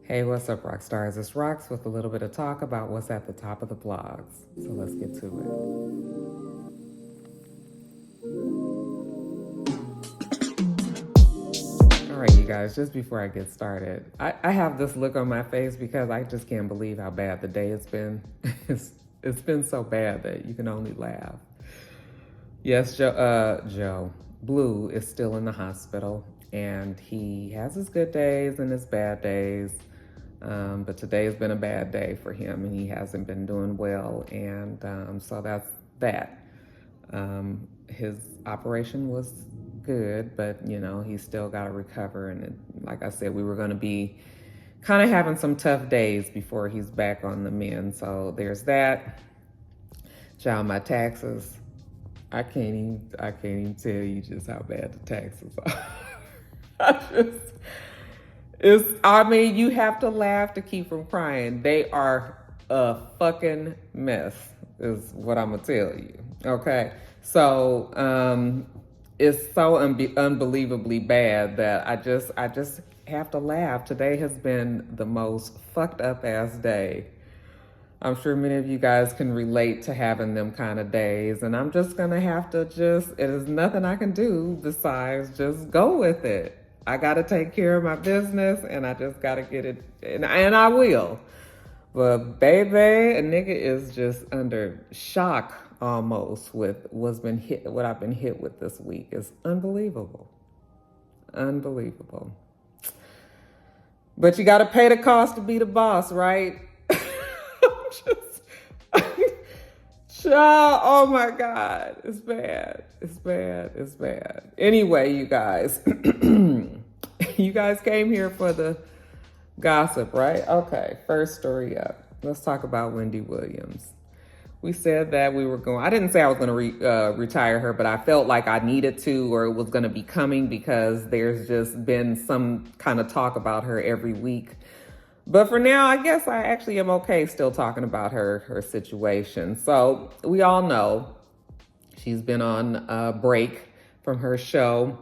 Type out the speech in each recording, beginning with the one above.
Hey, what's up, rock stars? It's Rox with a little bit of talk about what's at the top of the blogs. So let's get to it. All right, you guys, just before I get started, I have this look on my face because I just can't believe how bad the day has been. It's been so bad that you can only laugh. Yes, Joe, Blue is still in the hospital, and he has his good days and his bad days. But today has been a bad day for him, and he hasn't been doing well, and so that's that. His operation was good, but he's still got to recover, and like I said, we were going to be kind of having some tough days before he's back on the mend. So there's that. Child, my taxes, I can't even tell you just how bad the taxes are. You have to laugh to keep from crying. They are a fucking mess, is what I'm gonna tell you. Okay, so it's so unbelievably bad that I just have to laugh. Today has been the most fucked up ass day. I'm sure many of you guys can relate to having them kind of days, and I'm just gonna have to it is nothing I can do besides just go with it. I got to take care of my business, and I just got to get it, and I will. But baby, a nigga is just under shock almost with what I've been hit with this week. It's unbelievable. Unbelievable. But you got to pay the cost to be the boss, right? Child, oh my God, it's bad. It's bad. It's bad. Anyway, you guys, you guys came here for the gossip, right? Okay, first story up. Let's talk about Wendy Williams. We said that I didn't say I was going to retire her, but I felt like I needed to, or it was going to be coming because there's just been some kind of talk about her every week. But for now, I guess I actually am okay still talking about her situation. So we all know she's been on a break from her show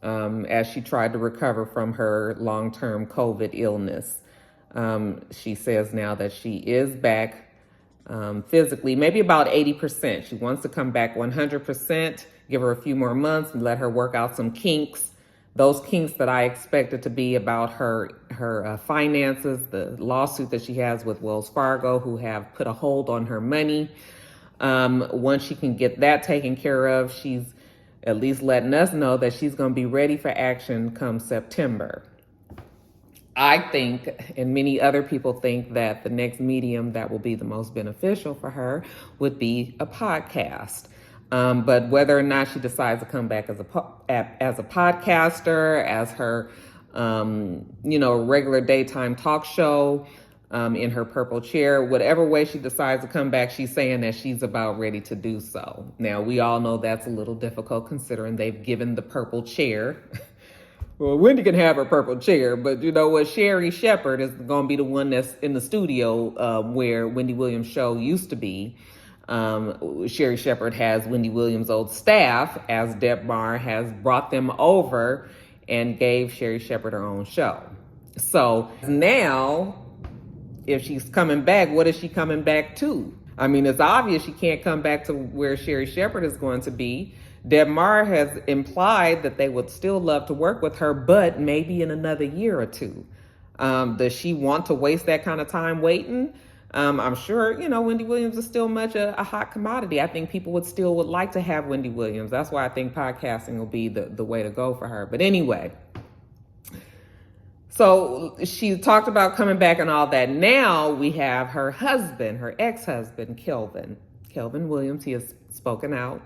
as she tried to recover from her long-term COVID illness. She says now that she is back physically, maybe about 80%. She wants to come back 100%, give her a few more months and let her work out some kinks. Those kinks that I expected to be about her finances, the lawsuit that she has with Wells Fargo, who have put a hold on her money. Once she can get that taken care of, she's at least letting us know that she's going to be ready for action come September. I think, and many other people think, that the next medium that will be the most beneficial for her would be a podcast. But whether or not she decides to come back as a podcaster, as her, regular daytime talk show in her purple chair, whatever way she decides to come back, she's saying that she's about ready to do so. Now, we all know that's a little difficult considering they've given the purple chair. Well, Wendy can have her purple chair, but you know what? Sherry Shepherd is going to be the one that's in the studio where Wendy Williams' show used to be. Sherry Shepherd has Wendy Williams' old staff, as Deb Marr has brought them over and gave Sherry Shepherd her own show. So now, if she's coming back, what is she coming back to? I mean, it's obvious she can't come back to where Sherry Shepherd is going to be. Deb Marr has implied that they would still love to work with her, but maybe in another year or two. Does she want to waste that kind of time waiting? I'm sure, Wendy Williams is still much a hot commodity. I think people would like to have Wendy Williams. That's why I think podcasting will be the way to go for her. But anyway, so she talked about coming back and all that. Now we have her husband, her ex-husband, Kelvin Williams. He has spoken out.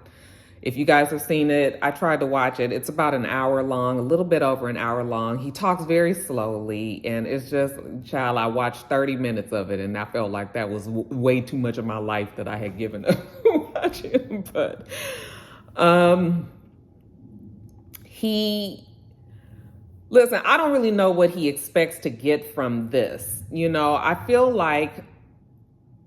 If you guys have seen it, I tried to watch it. It's about an hour long, a little bit over an hour long. He talks very slowly, and it's just, child, I watched 30 minutes of it, and I felt like that was way too much of my life that I had given up watching. But listen, I don't really know what he expects to get from this. I feel like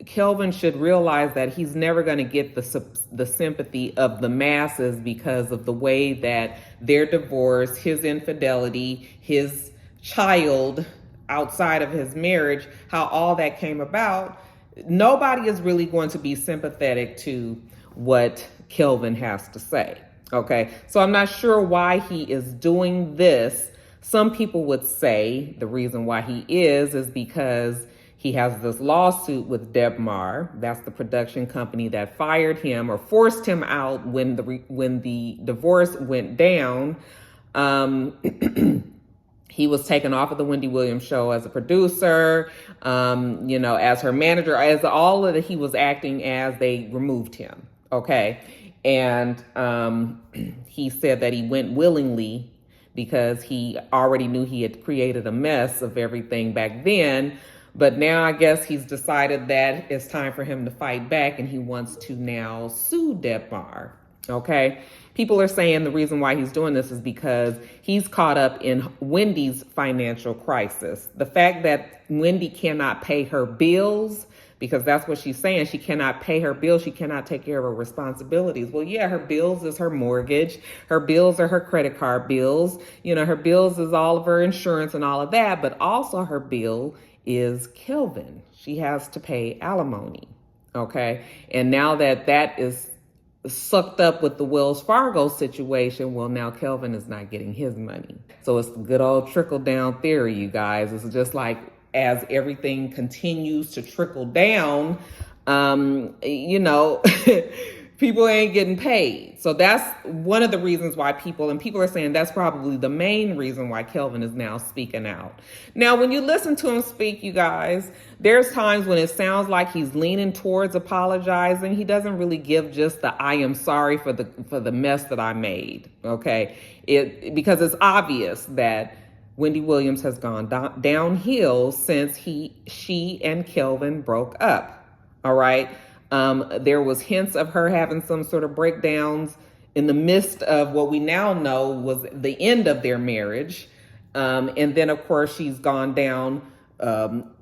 Kelvin should realize that he's never going to get the sympathy of the masses because of the way that their divorce, his infidelity, his child outside of his marriage, how all that came about, nobody is really going to be sympathetic to what Kelvin has to say. Okay, so I'm not sure why he is doing this. Some people would say the reason why he is because he has this lawsuit with Debmar. That's the production company that fired him or forced him out when the divorce went down. He was taken off of the Wendy Williams show as a producer, as her manager, as all of he was acting as they removed him. Okay. And he said that he went willingly because he already knew he had created a mess of everything back then. But now I guess he's decided that it's time for him to fight back, and he wants to now sue Debmar. Okay. People are saying the reason why he's doing this is because he's caught up in Wendy's financial crisis. The fact that Wendy cannot pay her bills, because that's what she's saying. She cannot pay her bills. She cannot take care of her responsibilities. Well, yeah, her bills is her mortgage. Her bills are her credit card bills. Her bills is all of her insurance and all of that. But also her bill is Kelvin. She has to pay alimony. Okay. And now that is sucked up with the Wells Fargo situation, well, now Kelvin is not getting his money. So it's the good old trickle down theory, you guys. It's just like, as everything continues to trickle down, people ain't getting paid. So that's one of the reasons why people are saying that's probably the main reason why Kelvin is now speaking out. Now, when you listen to him speak, you guys, there's times when it sounds like he's leaning towards apologizing. He doesn't really give just the "I am sorry for the mess that I made." Okay, because it's obvious that Wendy Williams has gone downhill since she and Kelvin broke up. All right. There was hints of her having some sort of breakdowns in the midst of what we now know was the end of their marriage. And then, of course, she's gone down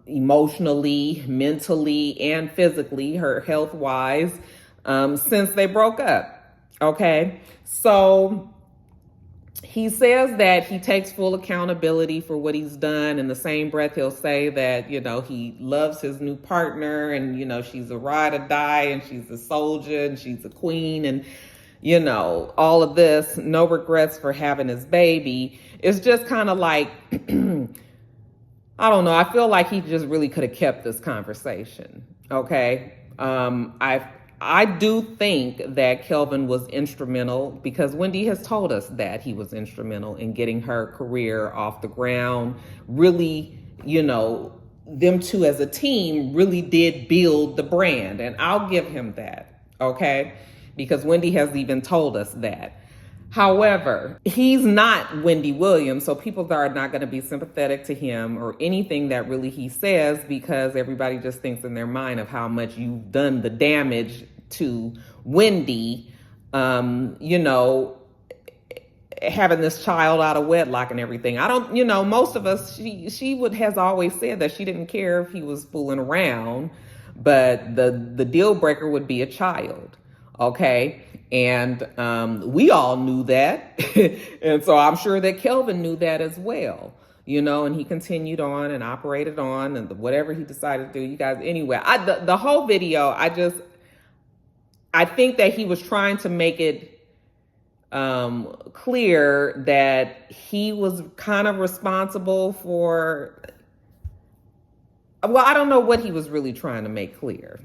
emotionally, mentally, and physically, her health-wise, since they broke up. Okay. So he says that he takes full accountability for what he's done. In the same breath, he'll say that, he loves his new partner and, she's a ride or die and she's a soldier and she's a queen and, all of this, no regrets for having his baby. It's just kind of like, I don't know. I feel like he just really could have kept this conversation. Okay. I do think that Kelvin was instrumental because Wendy has told us that he was instrumental in getting her career off the ground. Really, them two as a team really did build the brand. And I'll give him that. Okay. Because Wendy has even told us that. However, he's not Wendy Williams, so people are not going to be sympathetic to him or anything that really he says because everybody just thinks in their mind of how much you've done the damage to Wendy, having this child out of wedlock and everything. I don't, most of us, she has always said that she didn't care if he was fooling around, but the deal breaker would be a child. Okay. And we all knew that. And so I'm sure that Kelvin knew that as well, and he continued on and operated on and whatever he decided to do. You guys, anyway, the whole video, I think that he was trying to make it clear that he was kind of responsible for, well, I don't know what he was really trying to make clear.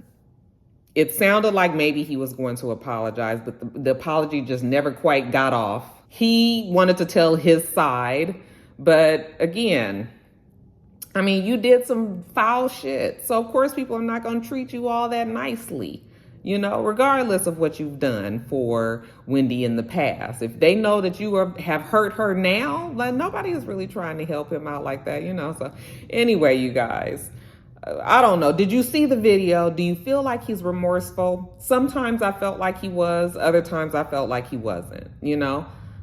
It sounded like maybe he was going to apologize, but the apology just never quite got off. He wanted to tell his side, but again, you did some foul shit. So of course people are not going to treat you all that nicely, regardless of what you've done for Wendy in the past. If they know that you have hurt her now, nobody is really trying to help him out like that, So anyway, you guys, I don't know. Did you see the video? Do you feel like he's remorseful? Sometimes I felt like he was. Other times I felt like he wasn't,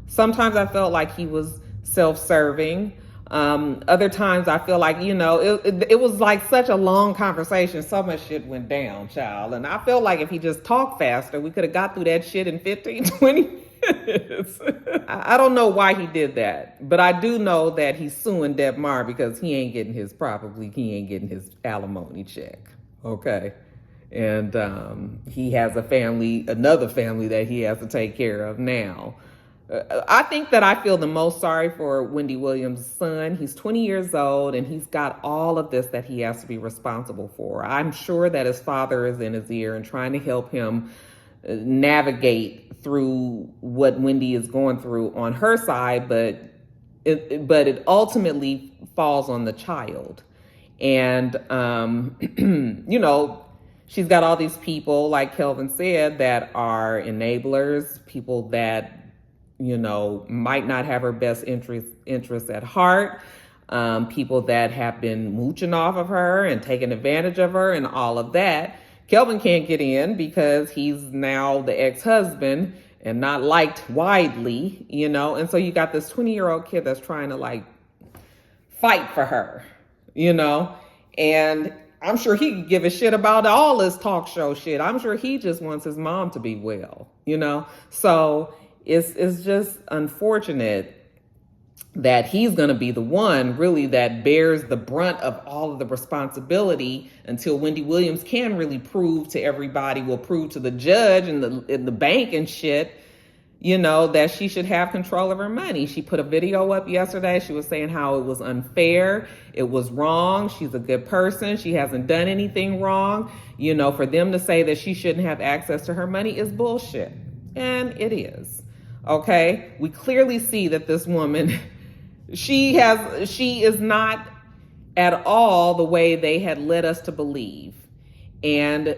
Sometimes I felt like he was self-serving. Other times I feel like, it was like such a long conversation. So much shit went down, child. And I feel like if he just talked faster, we could have got through that shit in 15, 20 I don't know why he did that, but I do know that he's suing Deb Mar because he ain't getting his alimony check. Okay. And he has another family that he has to take care of now. I think that I feel the most sorry for Wendy Williams' son. He's 20 years old and he's got all of this that he has to be responsible for. I'm sure that his father is in his ear and trying to help him navigate through what Wendy is going through on her side, but it ultimately falls on the child. And, she's got all these people, like Kelvin said, that are enablers, people that, might not have her best interests at heart, people that have been mooching off of her and taking advantage of her and all of that. Kelvin can't get in because he's now the ex-husband and not liked widely, and so you got this 20-year-old kid that's trying to fight for her, and I'm sure he could give a shit about all this talk show shit. I'm sure he just wants his mom to be well, so it's just unfortunate that he's going to be the one really that bears the brunt of all of the responsibility until Wendy Williams can really prove to everybody, will prove to the judge and the bank and shit, that she should have control of her money. She put a video up yesterday. She was saying how it was unfair. It was wrong. She's a good person. She hasn't done anything wrong. For them to say that she shouldn't have access to her money is bullshit. And it is. Okay. We clearly see that this woman, she is not at all the way they had led us to believe. And,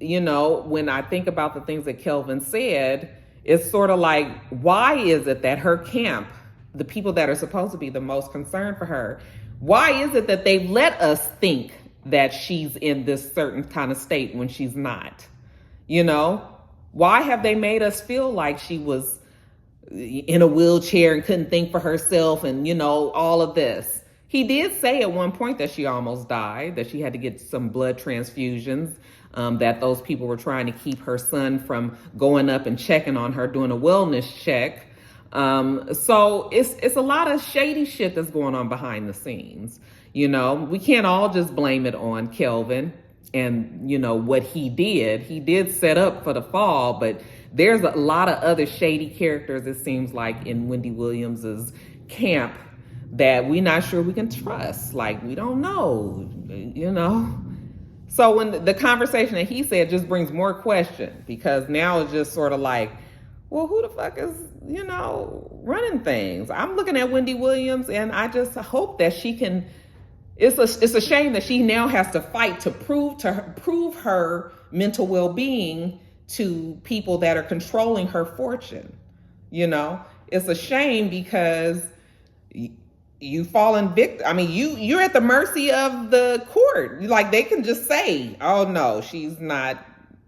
when I think about the things that Kelvin said, it's sort of like, why is it that her camp, the people that are supposed to be the most concerned for her, why is it that they've let us think that she's in this certain kind of state when she's not? Why have they made us feel like she was in a wheelchair and couldn't think for herself and, all of this? He did say at one point that she almost died, that she had to get some blood transfusions, that those people were trying to keep her son from going up and checking on her, doing a wellness check. So it's a lot of shady shit that's going on behind the scenes. We can't all just blame it on Kelvin and, what he did. He did set up for the fall, but there's a lot of other shady characters, it seems like, in Wendy Williams's camp that we're not sure we can trust. We don't know, So when the conversation that he said just brings more question, because now it's just sort of like, well, who the fuck is, running things? I'm looking at Wendy Williams and I just hope that she can, it's a shame that she now has to fight to prove her mental well-being to people that are controlling her fortune. It's a shame because you fallen victim. I mean, you're at the mercy of the court. They can just say, oh no, she's not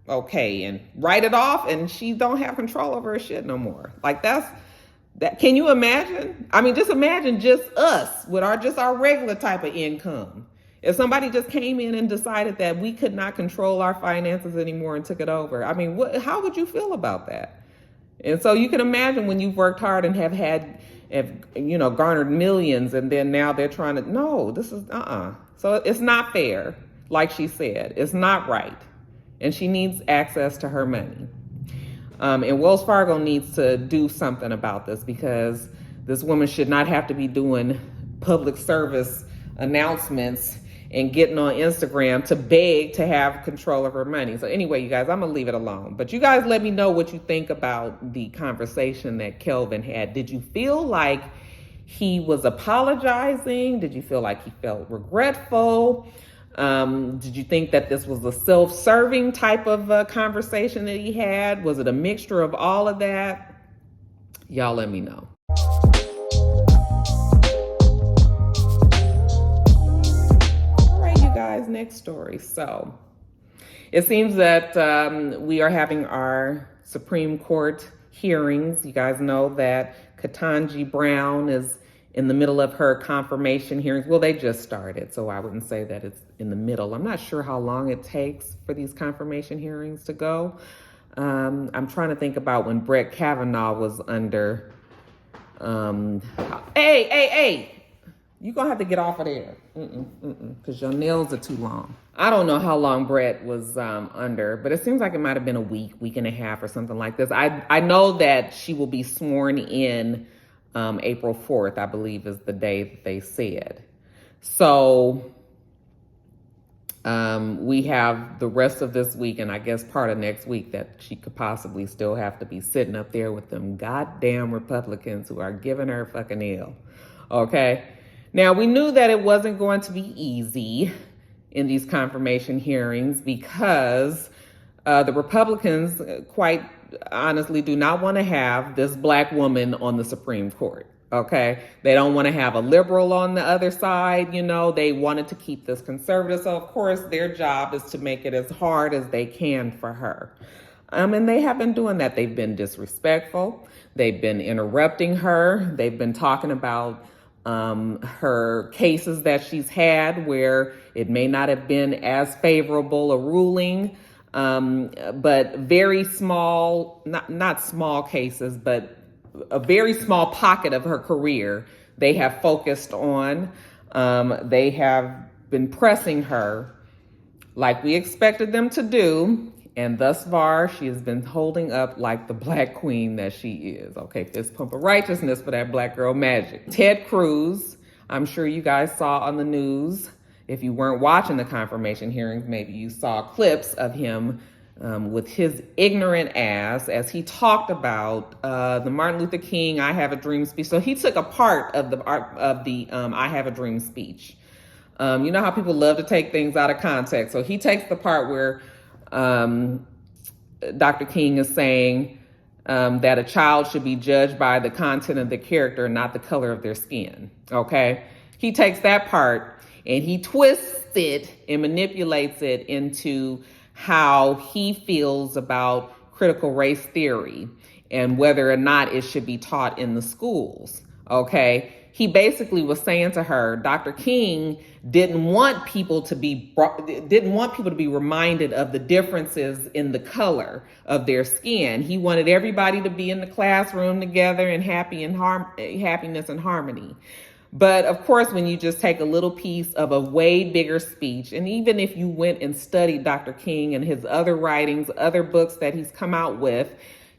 okay, and write it off, and she don't have control over her shit no more. That. Can you imagine? I mean, just imagine just us with our regular type of income. If somebody just came in and decided that we could not control our finances anymore and took it over, I mean, how would you feel about that? And so you can imagine when you've worked hard and have garnered millions, and then now they're trying to, no, this is, So it's not fair. Like she said, it's not right. And she needs access to her money. And Wells Fargo needs to do something about this, because this woman should not have to be doing public service announcements and getting on Instagram to beg to have control of her money. So anyway, you guys, I'm gonna leave it alone. But you guys let me know what you think about the conversation that Kelvin had. Did you feel like he was apologizing? Did you feel like he felt regretful? Did you think that this was a self-serving type of conversation that he had? Was it a mixture of all of that? Y'all let me know. All right, you guys, next story. So it seems that we are having our Supreme Court hearings. You guys know that Ketanji Brown is in the middle of her confirmation hearings. Well, they just started, so I wouldn't say that it's in the middle. I'm not sure how long it takes for these confirmation hearings to go. I'm trying to think about when Brett Kavanaugh was under. Hey. You're going to have to get off of there. Because your nails are too long. I don't know how long Brett was under, but it seems like it might have been a week and a half or something like this. I know that she will be sworn in April 4th, I believe is the day that they said. So we have the rest of this week and I guess part of next week that she could possibly still have to be sitting up there with them goddamn Republicans who are giving her fucking ill. Okay? Now, we knew that it wasn't going to be easy in these confirmation hearings because the Republicans, quite honestly, do not want to have this black woman on the Supreme Court, okay? They don't want to have a liberal on the other side, you know. They wanted to keep this conservative. So, of course, their job is to make it as hard as they can for her. And they have been doing that. They've been disrespectful. They've been interrupting her. They've been talking about her cases that she's had where it may not have been as favorable a ruling, but very small, not small cases, but a very small pocket of her career they have focused on. They have been pressing her like we expected them to do. And thus far, she has been holding up like the black queen that she is. Okay, fist pump of righteousness for that black girl magic. Ted Cruz, I'm sure you guys saw on the news. If you weren't watching the confirmation hearings, maybe you saw clips of him with his ignorant ass as he talked about the Martin Luther King I Have a Dream speech. So he took a part of the I Have a Dream speech. You know how people love to take things out of context. So he takes the part where Dr. King is saying that a child should be judged by the content of their character, not the color of their skin. Okay. He takes that part and he twists it and manipulates it into how he feels about critical race theory and whether or not it should be taught in the schools. Okay. He basically was saying to her, Dr. King didn't want people to be reminded of the differences in the color of their skin. He wanted everybody to be in the classroom together and happiness and harmony. But of course, when you just take a little piece of a way bigger speech, and even if you went and studied Dr. King and his other writings, other books that he's come out with,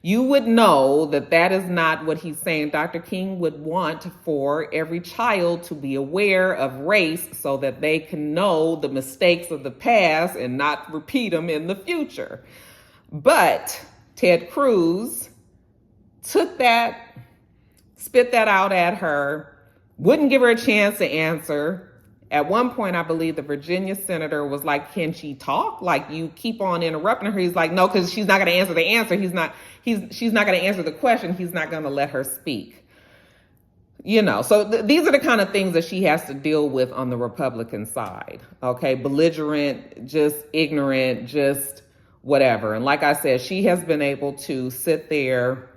you would know that that is not what he's saying. Dr. King would want for every child to be aware of race so that they can know the mistakes of the past and not repeat them in the future. But Ted Cruz took that, spit that out at her, wouldn't give her a chance to answer. At one point, I believe the Virginia senator was like, can she talk? Like, you keep on interrupting her. He's like, no, because she's not going to answer the answer. She's not going to answer the question. He's not going to let her speak. You know, so these are the kind of things that she has to deal with on the Republican side. Okay, belligerent, just ignorant, just whatever. And like I said, she has been able to sit there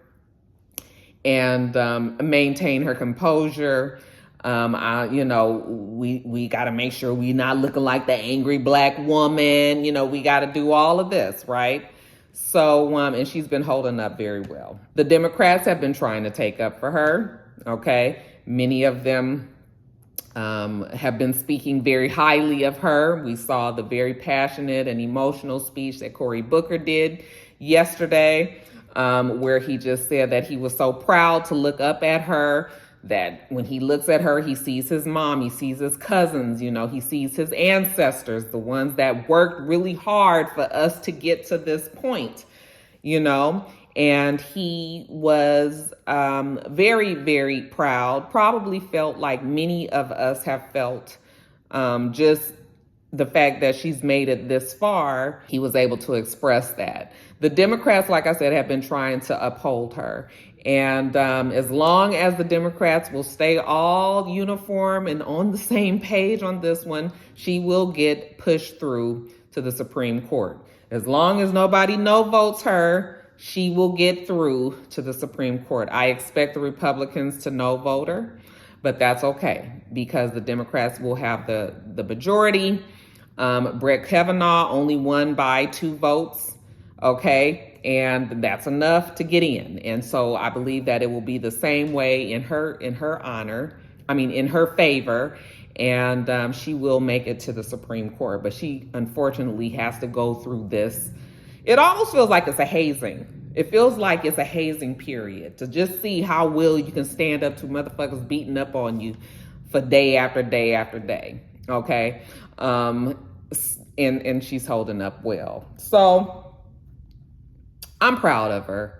and maintain her composure. You know, we got to make sure we not looking like the angry black woman. You know, we got to do all of this, right? So, and she's been holding up very well. The Democrats have been trying to take up for her, okay? Many of them have been speaking very highly of her. We saw the very passionate and emotional speech that Cory Booker did yesterday, where he just said that he was so proud to look up at her, that when he looks at her, he sees his mom, he sees his cousins, you know, he sees his ancestors, the ones that worked really hard for us to get to this point, you know, and he was very, very proud, probably felt like many of us have felt, just the fact that she's made it this far. He was able to express that. The Democrats, like I said, have been trying to uphold her. And as long as the Democrats will stay all uniform and on the same page on this one, she will get pushed through to the Supreme Court. As long as nobody no votes her, she will get through to the Supreme Court. I expect the Republicans to no vote her, but that's okay because the Democrats will have the majority. Brett Kavanaugh only won by 2 votes. Okay. And that's enough to get in. And so I believe that it will be the same way in her honor. I mean, in her favor. And she will make it to the Supreme Court. But she unfortunately has to go through this. It almost feels like it's a hazing. It feels like it's a hazing period to just see how well you can stand up to motherfuckers beating up on you for day after day after day. Okay. And she's holding up well. So I'm proud of her.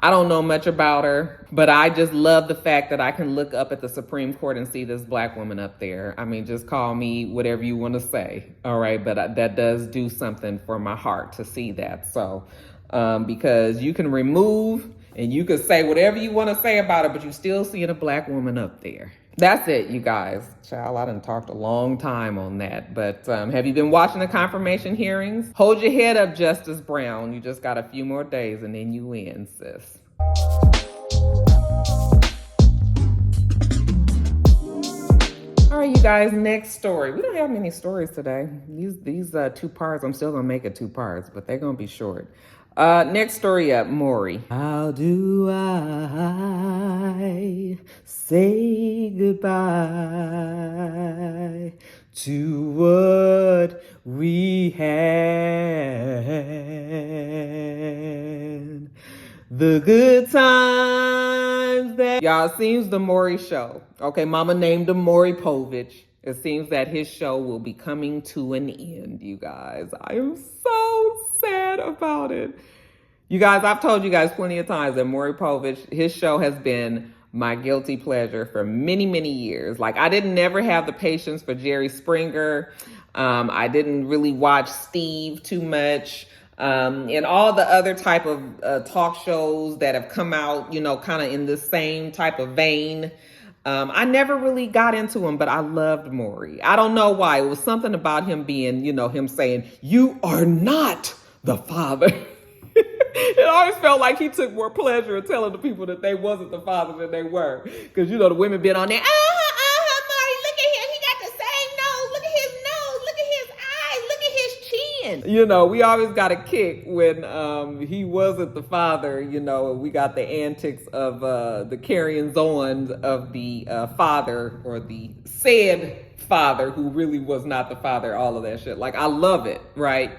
I don't know much about her, but I just love the fact that I can look up at the Supreme Court and see this black woman up there. I mean, just call me whatever you want to say. All right. But that does do something for my heart to see that. So, because you can remove and you can say whatever you want to say about it, but you still seeing a black woman up there. That's it, you guys. Child, I done talked a long time on that. But have you been watching the confirmation hearings? Hold your head up, Justice Brown. You just got a few more days and then you win, sis. All right, you guys, next story. We don't have many stories today. These 2 parts, I'm still going to make it 2 parts, but they're going to be short. Next story up, Maury. How do I say goodbye to what we had? The good times that... Y'all, it seems the Maury show. Okay, mama named him Maury Povich. It seems that his show will be coming to an end, you guys. I am so sad about it. You guys, I've told you guys plenty of times that Maury Povich, his show has been my guilty pleasure for many, many years. Like, I didn't never have the patience for Jerry Springer. I didn't really watch Steve too much. And all the other type of talk shows that have come out, you know, kind of in the same type of vein. I never really got into him, but I loved Maury. I don't know why. It was something about him being, you know, him saying, "You are not the father." It always felt like he took more pleasure in telling the people that they wasn't the father than they were. Because, you know, the women been on there, Maury, look at him. He got the same nose. Look at his nose. Look at his eyes. Look at his chin. You know, we always got a kick when he wasn't the father. You know, we got the antics of the carryings on of the father, or the said father who really was not the father, all of that shit. Like, I love it, right?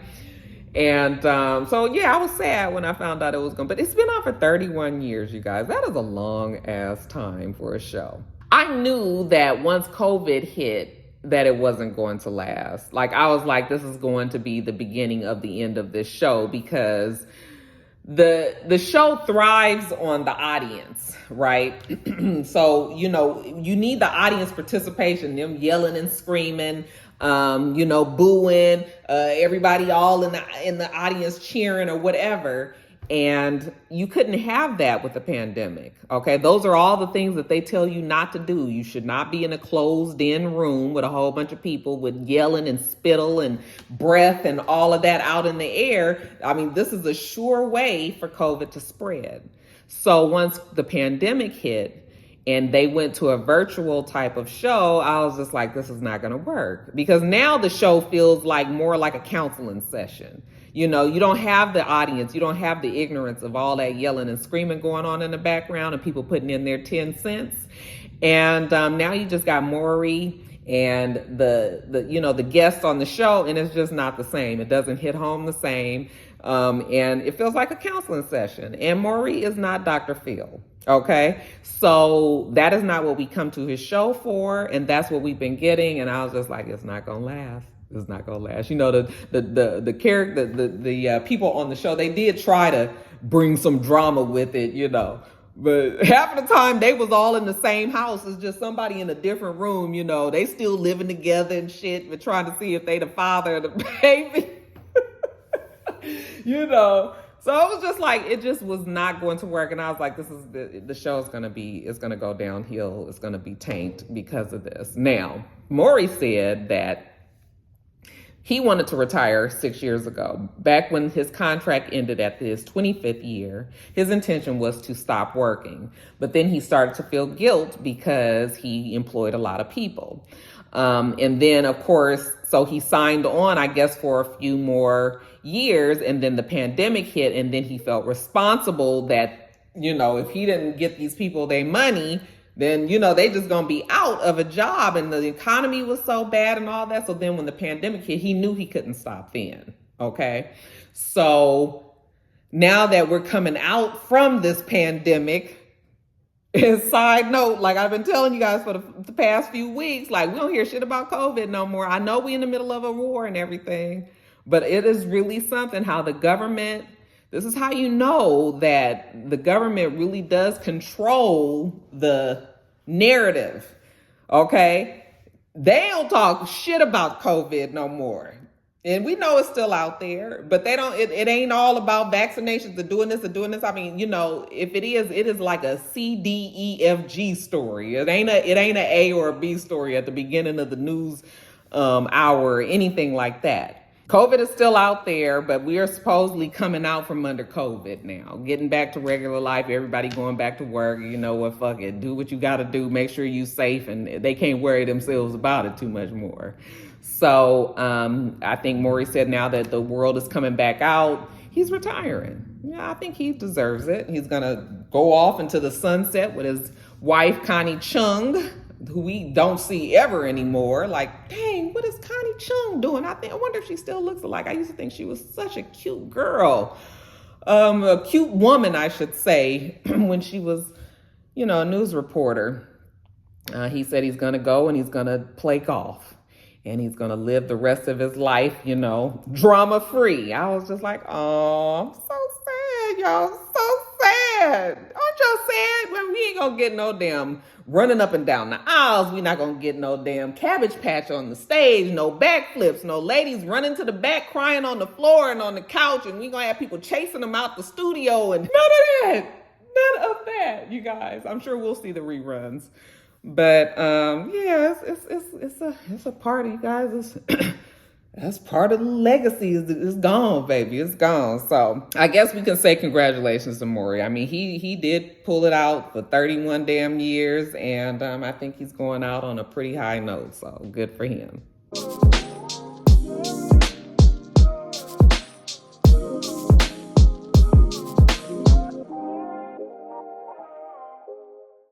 And so, yeah, I was sad when I found out it was going, but it's been on for 31 years, you guys. That is a long ass time for a show. I knew that once COVID hit, that it wasn't going to last. Like, I was like, this is going to be the beginning of the end of this show, because the show thrives on the audience, right? So, you know, you need the audience participation, them yelling and screaming, you know, booing, everybody all in the audience cheering or whatever. And you couldn't have that with the pandemic. Okay. Those are all the things that they tell you not to do. You should not be in a closed in room with a whole bunch of people with yelling and spittle and breath and all of that out in the air. I mean, this is a sure way for COVID to spread. So once the pandemic hit, and they went to a virtual type of show, I was just like, this is not going to work. Because now the show feels like more like a counseling session. You know, you don't have the audience. You don't have the ignorance of all that yelling and screaming going on in the background and people putting in their 10 cents. And now you just got Maury and the you know, the guests on the show, and it's just not the same. It doesn't hit home the same. And it feels like a counseling session. And Maury is not Dr. Phil. Okay, so that is not what we come to his show for, and that's what we've been getting. And I was just like, it's not gonna last. It's not gonna last. You know, the character, the people on the show, they did try to bring some drama with it, you know, but half of the time they was all in the same house. It's just somebody in a different room. You know, they still living together and shit, but trying to see if they the father of the baby. You know. So it was just like, it just was not going to work. And I was like, this is the show is going to be, it's going to go downhill. It's going to be tanked because of this. Now, Maury said that he wanted to retire 6 years ago. Back when his contract ended at his 25th year, his intention was to stop working. But then he started to feel guilt because he employed a lot of people. And then, of course, so he signed on, I guess, for a few more years. And then the pandemic hit. And then he felt responsible that, if he didn't get these people their money, then, they just going to be out of a job. And the economy was so bad and all that. So then when the pandemic hit, he knew he couldn't stop then. Okay. So now that we're coming out from this pandemic, side note, like I've been telling you guys for the past few weeks, like we don't hear shit about COVID no more. I know we in the middle of a war and everything, but it is really something how the government, this is how you know that the government really does control the narrative, okay? They don't talk shit about COVID no more. And we know it's still out there, but they don't, it ain't all about vaccinations or doing this or doing this. I mean, if it is like a C, D, E, F, G story. It ain't an A or a B story at the beginning of the news hour or anything like that. COVID is still out there, but we are supposedly coming out from under COVID now, getting back to regular life, everybody going back to work. You know what, fuck it, do what you got to do, make sure you're safe, and they can't worry themselves about it too much more. So I think Maury said now that the world is coming back out, he's retiring. Yeah, I think he deserves it. He's going to go off into the sunset with his wife, Connie Chung, who we don't see ever anymore. Like, dang, what is Connie Chung doing? I wonder if she still looks alike. I used to think she was such a cute girl. A cute woman, I should say, when she was, a news reporter. He said he's going to go and he's going to play golf. And he's going to live the rest of his life, drama-free. I was just like, oh, I'm so sad, y'all. So sad. Aren't y'all sad? Well, we ain't going to get no damn running up and down the aisles. We not going to get no damn Cabbage Patch on the stage. No backflips. No ladies running to the back crying on the floor and on the couch. And we going to have people chasing them out the studio. And none of that. None of that, you guys. I'm sure we'll see the reruns. But yeah, it's a party, guys. That's part of the legacy. It's gone, baby. It's gone. So I guess we can say congratulations to Maury. I mean, he did pull it out for 31 damn years, and I think he's going out on a pretty high note. So good for him.